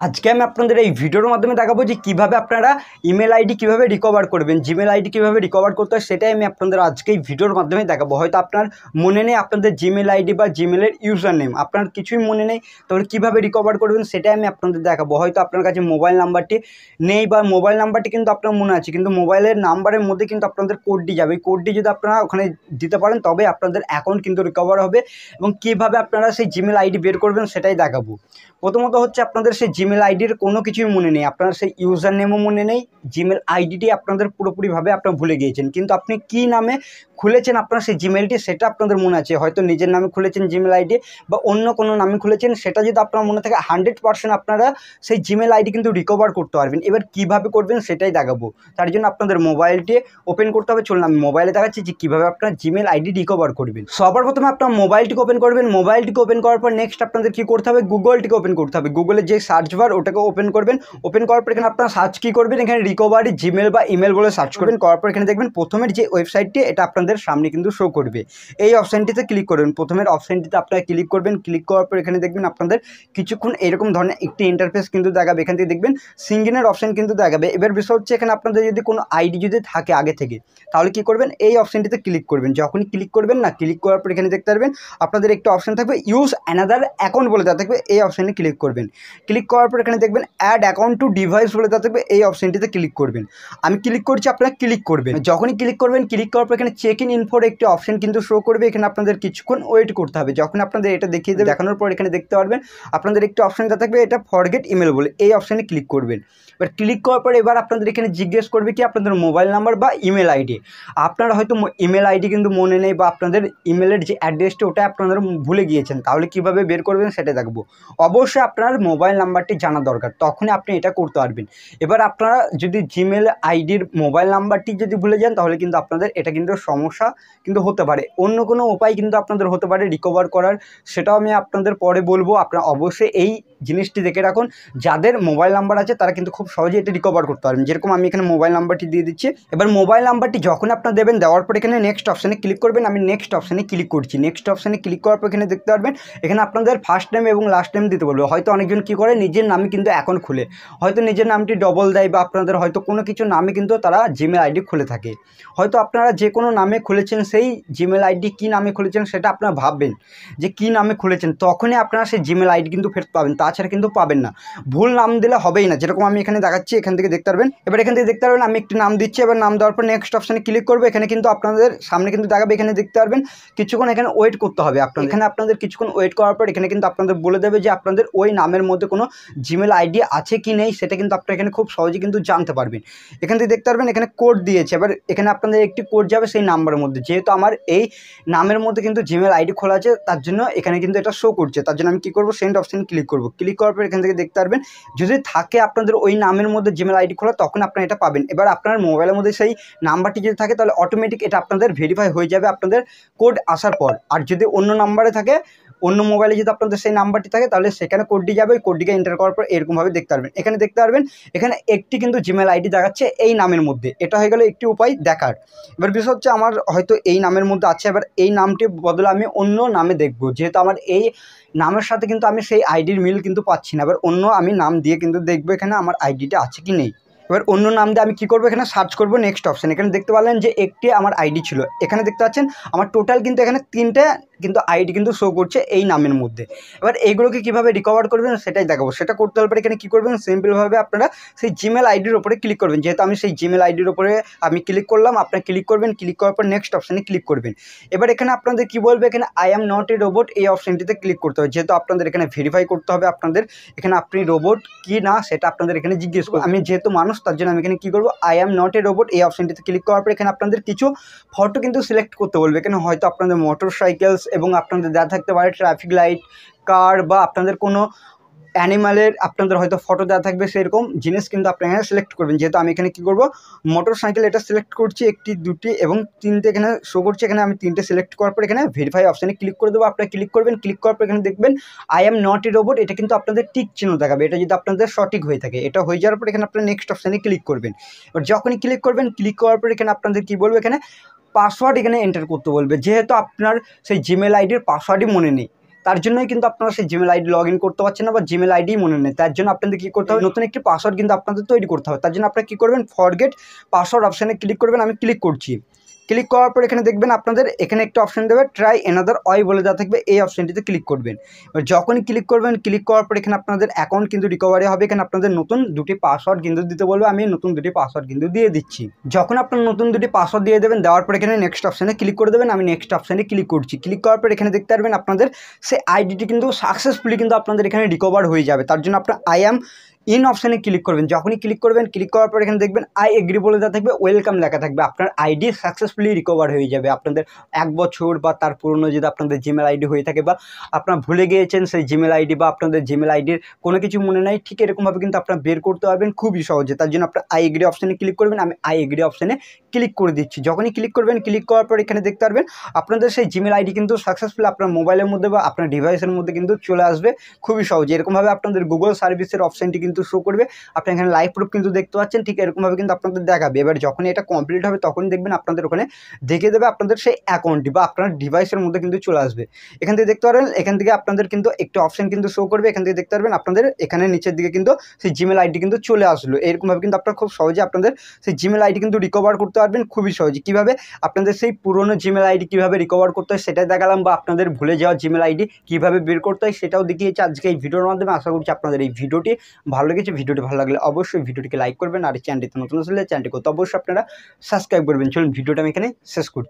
আজকে আমি আপনাদের এই ভিডিওর মাধ্যমে দেখাবো যে কিভাবে আপনারা ইমেল আইডি কিভাবে রিকভার করবেন, জিমেল আইডি কিভাবে রিকভার করতে হয় সেটাই আমি আপনাদের আজকে এই ভিডিওর মাধ্যমে দেখাবো। হয়তো আপনার মনে নেই আপনাদের জিমেল আইডি বা জিমেলের ইউজার নেম, আপনার কিছুই মনে নেই, তাহলে কিভাবে রিকভার করবেন সেটাই আমি আপনাদের দেখাবো। হয়তো আপনার কাছে মোবাইল নাম্বারটি নেই বা মোবাইল নাম্বারটি কিন্তু আপনার মনে আছে, কিন্তু মোবাইলের নাম্বারের মধ্যে কিন্তু আপনাদের কোডটি যাবে। এই কোডটি যদি আপনারা ওখানে দিতে পারেন তবে আপনাদের অ্যাকাউন্ট কিন্তু রিকভার হবে। এবং কীভাবে আপনারা সেই জিমেল আইডি বের করবেন সেটাই দেখাবো। প্রথমত হচ্ছে আপনাদের সেই জিমেল আইডির কোনো কিছুই মনে নেই, আপনার সেই ইউজার নেমও মনে নেই, জিমেল আইডিটি আপনাদের পুরোপুরিভাবে আপনারা ভুলে গিয়েছেন, কিন্তু আপনি কী নামে খুলেছেন আপনার সেই জিমেলটি সেটা আপনাদের মনে আছে। হয়তো নিজের নামে খুলেছেন জিমেল আইডি বা অন্য কোনো নামে খুলেছেন, সেটা যদি আপনার মনে থাকে 100% আপনারা সেই জিমেল আইডি কিন্তু রিকভার করতে পারবেন। এবার কীভাবে করবেন সেটাই দেখাবো। তার জন্য আপনাদের মোবাইলটি ওপেন করতে হবে। চলুন আমি মোবাইলে দেখাচ্ছি যে কীভাবে আপনার জিমেল আইডি রিকভার করবেন। সবার প্রথমে আপনার মোবাইলটিকে ওপেন করবেন। মোবাইলটিকে ওপেন করার পর নেক্সট আপনাদের কী করতে হবে, গুগলটিকে ওপেন করতে হবে। গুগলের যে সার্চ বার ওটাকে ওপেন করবেন। ওপেন করার পর এখানে আপনারা সার্চ কী করবেন, এখানে রিকভারি জিমেল বা ইমেল বলে সার্চ করবেন। করার পর এখানে দেখবেন প্রথমের যে ওয়েবসাইটটি এটা আপনাদের সামনে কিন্তু শো করবে। এই অপশানটিতে ক্লিক করবেন। প্রথমের অপশানটিতে আপনারা ক্লিক করবেন। ক্লিক করার পর এখানে দেখবেন আপনাদের কিছুক্ষণ এরকম ধরনের একটি ইন্টারফেস কিন্তু দেখাবে। এখান থেকে দেখবেন সিঙ্গিনের অপশান কিন্তু দেখাবে। এবার বিষয় হচ্ছে এখানে আপনাদের যদি কোনো আইডি যদি থাকে আগে থেকে, তাহলে কী করবেন, এই অপশানটিতে ক্লিক করবেন। যখনই ক্লিক করবেন না, ক্লিক করার পর এখানে দেখতে পারবেন আপনাদের একটা অপশান থাকবে ইউজ অ্যানাদার অ্যাকাউন্ট বলে দেওয়া থাকবে। এই অপশানে ক্লিক করবেন। ক্লিক করার পর এখানে দেখবেন অ্যাড অ্যাকাউন্ট টু ডিভাইস বলে দেওয়া থাকবে। এই অপশানটিতে ক্লিক করবেন। আমি ক্লিক করছি, আপনারা ক্লিক করবেন। যখনই ক্লিক করবেন, ক্লিক করার পর এখানে চেক ইন ইনফোর একটি অপশান কিন্তু শো করবে। এখানে আপনাদের কিছুক্ষণ ওয়েট করতে হবে। যখন আপনাদের এটা দেখিয়ে দেবে, দেখানোর পর এখানে দেখতে পারবেন আপনাদের একটি অপশান দেওয়া থাকবে, এটা ফরগেট ইমেল বলে। এই অপশানে ক্লিক করবেন। এবার ক্লিক করার পর এবার আপনাদের এখানে জিজ্ঞেস করবে কি আপনাদের মোবাইল নাম্বার বা ইমেল আইডি। আপনারা হয়তো ইমেল আইডি কিন্তু মনে নেই বা আপনাদের ইমেলের যে অ্যাড্রেসটা ওটা আপনারা ভুলে গিয়েছেন, তাহলে কীভাবে বের করবেন সেটা দেখবো। অবশ্যই আপনার মোবাইল নাম্বারটি জানা দরকার, তখনই আপনি এটা করতে পারবেন। এবার আপনারা যদি জিমেল আইডির মোবাইল নাম্বারটি যদি ভুলে যান তাহলে কিন্তু আপনাদের এটা কিন্তু সমস্যা কিন্তু হতে পারে। অন্য কোনো উপায় কিন্তু আপনাদের হতে পারে রিকভার করার, সেটাও আমি আপনাদের পরে বলবো। আপনারা অবশ্যই এই জিনিসটি দেখে রাখুন, যাদের মোবাইল নাম্বার আছে তারা কিন্তু খুব সহজেই এটা রিকভার করতে পারবেন। যেরকম আমি এখানে মোবাইল নাম্বারটি দিয়ে দিচ্ছি। এবার মোবাইল নাম্বারটি যখন আপনারা দেবেন, দেওয়ার পর এখানে নেক্সট অপশানে ক্লিক করবেন। আমি নেক্সট অপশানে ক্লিক করছি। নেক্সট অপশানে ক্লিক করার পর এখানে দেখতে পারবেন এখানে আপনাদের ফার্স্ট নেম এবং লাস্ট নেম দিতে বলবে। হয়তো অনেকজন কী করে নিজের নামে কিন্তু অ্যাকাউন্ট খুলে, হয়তো নিজের নামটি ডবল দেয় বা আপনাদের হয়তো কোনো কিছু নামে কিন্তু তারা জিমেল আইডি খুলে থাকে। হয়তো আপনারা যে কোনো নামে খুলেছেন, সেই জিমেল আইডি কী নামে খুলেছেন সেটা আপনারা ভাববেন যে কী নামে খুলেছেন, তখনই আপনারা সেই জিমেল আইডি কিন্তু ফেরত পাবেন, তাছাড়া কিন্তু পাবেন না। ভুল নাম দিলে হবেই না। যেরকম আমি এখানে দেখাচ্ছি, এখান থেকে দেখতে পারবেন। এবার এখান থেকে দেখতে পারবেন আমি একটি নাম দিচ্ছি। এবার নাম দেওয়ার পর নেক্সট অপশানে ক্লিক করবো। এখানে কিন্তু আপনাদের সামনে কিন্তু দেখাবে, এখানে দেখতে পারবেন কিছুক্ষণ এখানে ওয়েট করতে হবে আপনাদের। এখানে আপনাদের কিছুক্ষণ ওয়েট করার পর এখানে কিন্তু আপনাদের বলে দেবে যে আপনাদের ওই নামের মধ্যে কোনো জিমেল আইডি আছে কি নেই, সেটা কিন্তু আপনারা এখানে খুব সহজে কিন্তু জানতে পারবেন। এখান থেকে দেখতে পারবেন এখানে কোড দিয়েছে। এবার এখানে আপনাদের একটি কোড যাবে সেই নাম্বারের মধ্যে। যেহেতু আমার এই নামের মধ্যে কিন্তু জিমেল আইডি খোলা আছে, তার জন্য এখানে কিন্তু এটা শো করছে। তার জন্য আমি কী করবো, সেন্ড অপশানে ক্লিক করবো। ক্লিক করার পর এখান থেকে দেখতে পারবেন যদি থাকে আপনাদের ওই নামের মধ্যে জিমেল আইডি খোলা, তখন আপনারা এটা পাবেন। এবার আপনার মোবাইলের মধ্যে সেই নাম্বারটি যদি থাকে তাহলে অটোমেটিক এটা আপনাদের ভেরিফাই হয়ে যাবে আপনাদের কোড আসার পর। আর যদি অন্য নাম্বারে থাকে, অন্য মোবাইলে যদি আপনাদের সেই নাম্বারটি থাকে, তাহলে সেখানে কোডটি যাবে। ওই কোডটিকে এন্টার করার পর এরকমভাবে দেখতে পারবেন। এখানে দেখতে পারবেন এখানে একটি কিন্তু জিমেল আইডি দেখাচ্ছে এই নামের মধ্যে। এটা হয়ে গেল একটি উপায় দেখার। এবার বিষয় হচ্ছে আমার হয়তো এই নামের মধ্যে আছে, এবার এই নামটির বদলে আমি অন্য নামে দেখব। যেহেতু আমার এই নামের সাথে কিন্তু আমি সেই আইডির মিল কিন্তু পাচ্ছি না, এবার অন্য আমি নাম দিয়ে কিন্তু দেখবো এখানে আমার আইডিটা আছে কি নেই। এবার অন্য নাম দিয়ে আমি কী করবো, এখানে সার্চ করবো নেক্সট অপশান। এখানে দেখতে পারলেন যে একটি আমার আইডি ছিল। এখানে দেখতে পাচ্ছেন আমার টোটাল কিন্তু এখানে 3টে কিন্তু আইডি কিন্তু শো করছে এই নামের মধ্যে। এবার এইগুলোকে কীভাবে রিকভার করবেন সেটাই দেখাবো। সেটা করতে হলে এখানে কী করবেন, সিম্পলভাবে আপনারা সেই জিমেল আইডির ওপরে ক্লিক করবেন। যেহেতু আমি সেই জিমেল আইডির ওপরে আমি ক্লিক করলাম, আপনারা ক্লিক করবেন। ক্লিক করার পর নেক্সট অপশানে ক্লিক করবেন। এবার এখানে আপনাদের কী বলবে, এখানে I am not a robot এই অপশানটিতে ক্লিক করতে হবে। যেহেতু আপনাদের এখানে ভেরিফাই করতে হবে আপনাদের এখানে আপনি রোবট কি না সেটা আপনাদের এখানে জিজ্ঞেস করবো। আমি যেহেতু মানুষ, তার জন্য আমি এখানে কী করবো, I am not a robot এই অপশানটিতে ক্লিক করার পর এখানে আপনাদের কিছু ফটো কিন্তু সিলেক্ট করতে বলবে। এখানে হয়তো আপনাদের মোটর সাইকেলস এবং আপনাদের দেওয়া থাকতে পারে ট্রাফিক লাইট, কার বা আপনাদের কোনো অ্যানিমালের আপনাদের হয়তো ফটো দেওয়া থাকবে, সেরকম জিনিস কিন্তু আপনি এখানে সিলেক্ট করবেন। যেহেতু আমি এখানে কী করবো, মোটর সাইকেল এটা সিলেক্ট করছি, একটি, দুটি এবং 3টে এখানে শো করছে। এখানে আমি 3টে সিলেক্ট করার পর এখানে ভেরিফাই অপশানে ক্লিক করে দেবো। আপনারা ক্লিক করবেন। ক্লিক করার পর এখানে দেখবেন I am not a robot, এটা কিন্তু আপনাদের টিক চিহ্ন দেখাবে। এটা যদি আপনাদের সঠিক হয়ে থাকে, এটা হয়ে যাওয়ার পর এখানে আপনারা নেক্সট অপশানে ক্লিক করবেন। এবার যখনই ক্লিক করবেন, ক্লিক করার পর এখানে আপনাদের কী বলবে, এখানে পাসওয়ার্ড এখানে এন্টার করতে বলবে। যেহেতু আপনার সেই জিমেল আইডির পাসওয়ার্ডই মনে নেই, তার জন্যই কিন্তু আপনারা সেই জিমেল আইডি লগ ইন করতে পারছেন না বা জিমেল আইডি মনে নেই। তার জন্য আপনাদের কী করতে হবে, নতুন একটি পাসওয়ার্ড কিন্তু আপনাদের তৈরি করতে হবে। তার জন্য আপনারা কী করবেন, ফরগেট পাসওয়ার্ড অপশানে ক্লিক করবেন। আমি ক্লিক করছি। ক্লিক করার পর এখানে দেখবেন আপনাদের এখানে একটা অপশান দেবে ট্রাই অ্যানাদার ওয়ে বলে দেওয়া থাকবে, এই অপশানটিতে ক্লিক করবেন। এবার যখনই ক্লিক করবেন, ক্লিক করার পর এখানে আপনাদের অ্যাকাউন্ট কিন্তু রিকভারি হবে। এখানে আপনাদের নতুন দুটি পাসওয়ার্ড কিন্তু দিতে বলবে, আমি নতুন দুটি পাসওয়ার্ড কিন্তু দিয়ে দিচ্ছি। যখন আপনার নতুন দুটি পাসওয়ার্ড দিয়ে দেবেন, দেওয়ার পর এখানে নেক্সট অপশানে ক্লিক করে দেবেন। আমি নেক্সট অপশানে ক্লিক করছি। ক্লিক করার পর এখানে দেখতে পারবেন আপনাদের সেই আইডিটি কিন্তু সাকসেসফুলি কিন্তু আপনাদের এখানে রিকভার হয়ে যাবে। তার জন্য আপনার আই অ্যাম ইন অপশানে ক্লিক করবেন। যখনই ক্লিক করবেন, ক্লিক করার পর এখানে দেখবেন আই এগ্রি বলে দেওয়া থাকবে, ওয়েলকাম লেখা থাকবে। আপনার আইডি সাকসেসফুলি রিকভার হয়ে যাবে। আপনাদের 1 বছর বা তার পুরনো যদি আপনাদের জিমেল আইডি হয়ে থাকে বা আপনারা ভুলে গিয়েছেন সেই জিমেল আইডি বা আপনাদের জিমেল আইডির কোনো কিছু মনে নাই, ঠিক এরকমভাবে কিন্তু আপনারা বের করতে পারবেন খুবই সহজে। তার জন্য আপনার আই এগ্রি অপশানে ক্লিক করবেন। আমি আই এগ্রি অপশানে ক্লিক করে দিচ্ছি। যখনই ক্লিক করবেন, ক্লিক করার পর এখানে দেখতে পারবেন আপনাদের সেই জিমেল আইডি কিন্তু সাকসেসফুলি আপনার মোবাইলের মধ্যে বা আপনার ডিভাইসের মধ্যে কিন্তু চলে আসবে খুবই সহজে। এরকমভাবে আপনাদের গুগল সার্ভিসের অপশানটি কিন্তু শো করবে। আপনি এখানে লাইভ প্রুফ কিন্তু দেখতে পাচ্ছেন, ঠিক এরকমভাবে কিন্তু আপনাদের দেখাবে। এবার যখনই এটা কমপ্লিট হবে তখনই দেখবেন আপনাদের ওখানে দেখিয়ে দেবে আপনাদের সেই অ্যাকাউন্টটি বা আপনার ডিভাইসের মধ্যে কিন্তু চলে আসবে। এখান থেকে দেখতে পারবেন, এখান থেকে আপনাদের কিন্তু একটি অপশান কিন্তু শো করবে। এখান থেকে দেখতে পারবেন আপনাদের এখানে নিচের দিকে কিন্তু সেই জিমেল আইডি কিন্তু চলে আসলো। এরকমভাবে কিন্তু আপনারা খুব সহজে আপনাদের সেই জিমেল আইডি কিন্তু রিকভার করতে পারবেন খুবই সহজে। কীভাবে আপনাদের সেই পুরনো জিমেল আইডি কীভাবে রিকভার করতে হয় সেটাই দেখালাম, বা আপনাদের ভুলে যাওয়া জিমেল আইডি কীভাবে বের করতে হয় সেটাও দেখিয়েছি আজকে এই ভিডিওর মাধ্যমে। আশা করছি আপনাদের এই ভিডিওটি ভালো লেগেছে। ভিডিওটি ভালো লাগলে অবশ্যই ভিডিওটিকে লাইক করবেন, আর চ্যানেলটিতে নতুন আসলে চ্যানেলটিকে তো অবশ্যই আপনারা সাবস্ক্রাইব করবেন। চলুন ভিডিওটা আমি এখানে শেষ করছি।